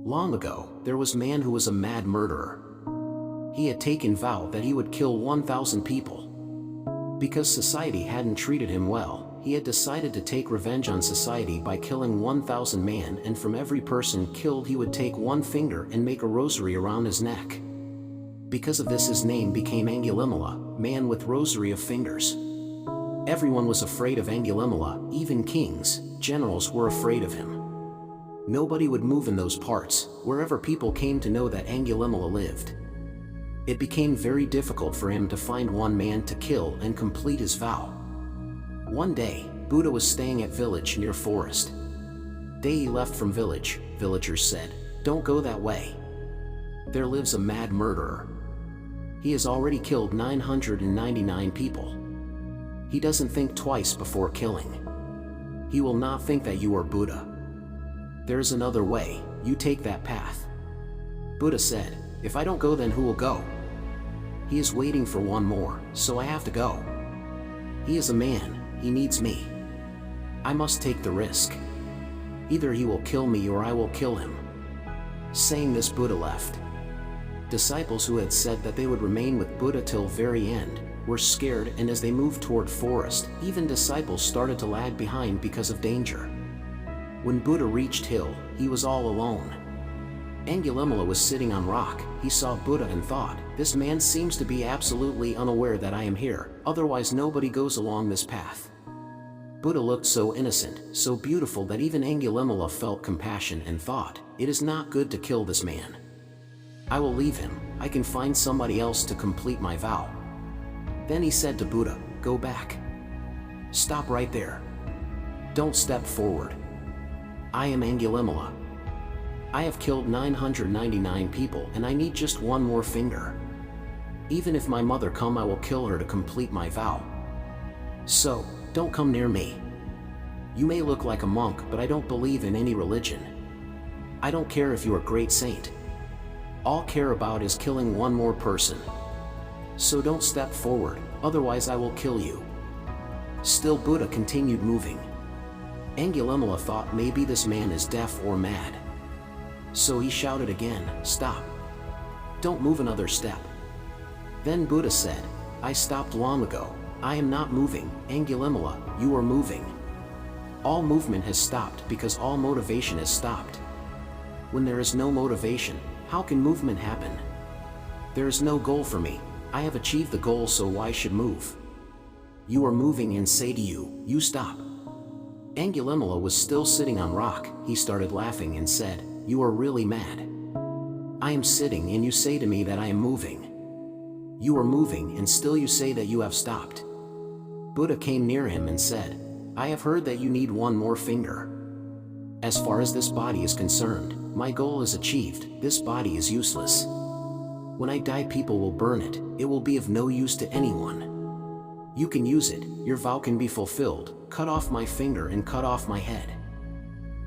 Long ago, there was a man who was a mad murderer. He had taken vow that he would kill 1,000 people. Because society hadn't treated him well, he had decided to take revenge on society by killing 1,000 men, and from every person killed he would take one finger and make a rosary around his neck. Because of this his name became Angulimala, man with rosary of fingers. Everyone was afraid of Angulimala, even kings, generals were afraid of him. Nobody would move in those parts, wherever people came to know that Angulimala lived. It became very difficult for him to find one man to kill and complete his vow. One day, Buddha was staying at village near forest. Day he left from village, villagers said, "Don't go that way. There lives a mad murderer. He has already killed 999 people. He doesn't think twice before killing. He will not think that you are Buddha. There's another way, you take that path." Buddha said, "If I don't go, then who will go? He is waiting for one more, so I have to go. He is a man, he needs me. I must take the risk. Either he will kill me or I will kill him." Saying this, Buddha left. Disciples who had said that they would remain with Buddha till very end were scared, and as they moved toward forest, even disciples started to lag behind because of danger. When Buddha reached hill, he was all alone. Angulimala was sitting on rock. He saw Buddha and thought, "This man seems to be absolutely unaware that I am here, otherwise nobody goes along this path." Buddha looked so innocent, so beautiful that even Angulimala felt compassion and thought, "It is not good to kill this man. I will leave him, I can find somebody else to complete my vow." Then he said to Buddha, "Go back. Stop right there. Don't step forward. I am Angulimala. I have killed 999 people and I need just one more finger. Even if my mother come, I will kill her to complete my vow. So, don't come near me. You may look like a monk, but I don't believe in any religion. I don't care if you are a great saint. All I care about is killing one more person. So don't step forward, otherwise I will kill you." Still Buddha continued moving. Angulimala thought maybe this man is deaf or mad. So he shouted again, "Stop. Don't move another step." Then Buddha said, "I stopped long ago. I am not moving. Angulimala, you are moving. All movement has stopped because all motivation has stopped. When there is no motivation, how can movement happen? There is no goal for me. I have achieved the goal, so why should move? You are moving and say to you, you stop." Angulimala was still sitting on rock. He started laughing and said, "You are really mad. I am sitting and you say to me that I am moving. You are moving and still you say that you have stopped." Buddha came near him and said, "I have heard that you need one more finger. As far as this body is concerned, my goal is achieved. This body is useless. When I die, people will burn it. It will be of no use to anyone. You can use it, your vow can be fulfilled. Cut off my finger and cut off my head.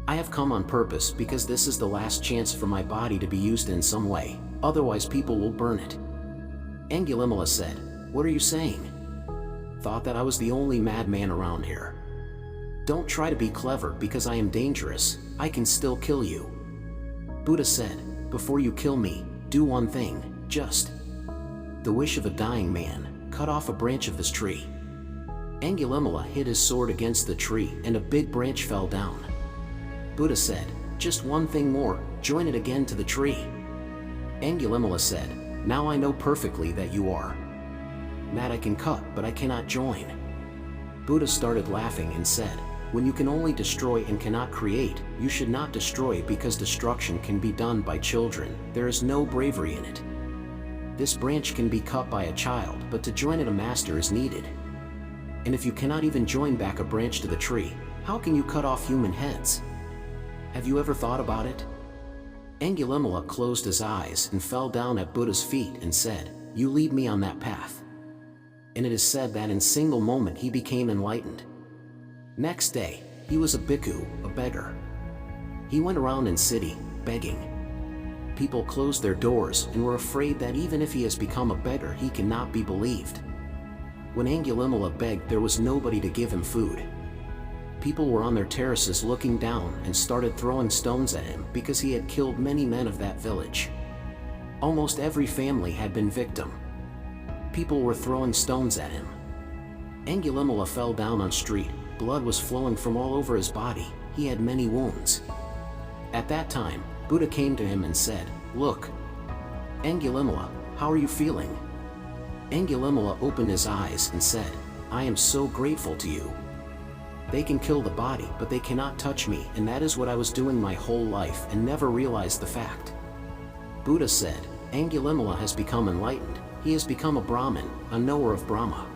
I have come on purpose because this is the last chance for my body to be used in some way, otherwise people will burn it." Angulimala said, "What are you saying? Thought that I was the only madman around here. Don't try to be clever because I am dangerous. I can still kill you." Buddha said, "Before you kill me, do one thing, just the wish of a dying man. Cut off a branch of this tree." Angulimala hit his sword against the tree and a big branch fell down. Buddha said, "Just one thing more, join it again to the tree." Angulimala said, "Now I know perfectly that you are mad. I can cut, but I cannot join." Buddha started laughing and said, "When you can only destroy and cannot create, you should not destroy because destruction can be done by children. There is no bravery in it. This branch can be cut by a child, but to join it a master is needed. And if you cannot even join back a branch to the tree, how can you cut off human heads? Have you ever thought about it?" Angulimala closed his eyes and fell down at Buddha's feet and said, "You lead me on that path." And it is said that in a single moment he became enlightened. Next day, he was a bhikkhu, a beggar. He went around in city, begging. People closed their doors and were afraid that even if he has become a beggar, he cannot be believed. When Angulimala begged, there was nobody to give him food. people were on their terraces looking down and started throwing stones at him because he had killed many men of that village. Almost every family had been victim. People were throwing stones at him. Angulimala fell down on street, blood was flowing from all over his body, he had many wounds. At that time, Buddha came to him and said, "Look, Angulimala, how are you feeling?" Angulimala opened his eyes and said, "I am so grateful to you. They can kill the body, but they cannot touch me, and that is what I was doing my whole life and never realized the fact." Buddha said, Angulimala has become enlightened, he has become a Brahmin, a knower of Brahma.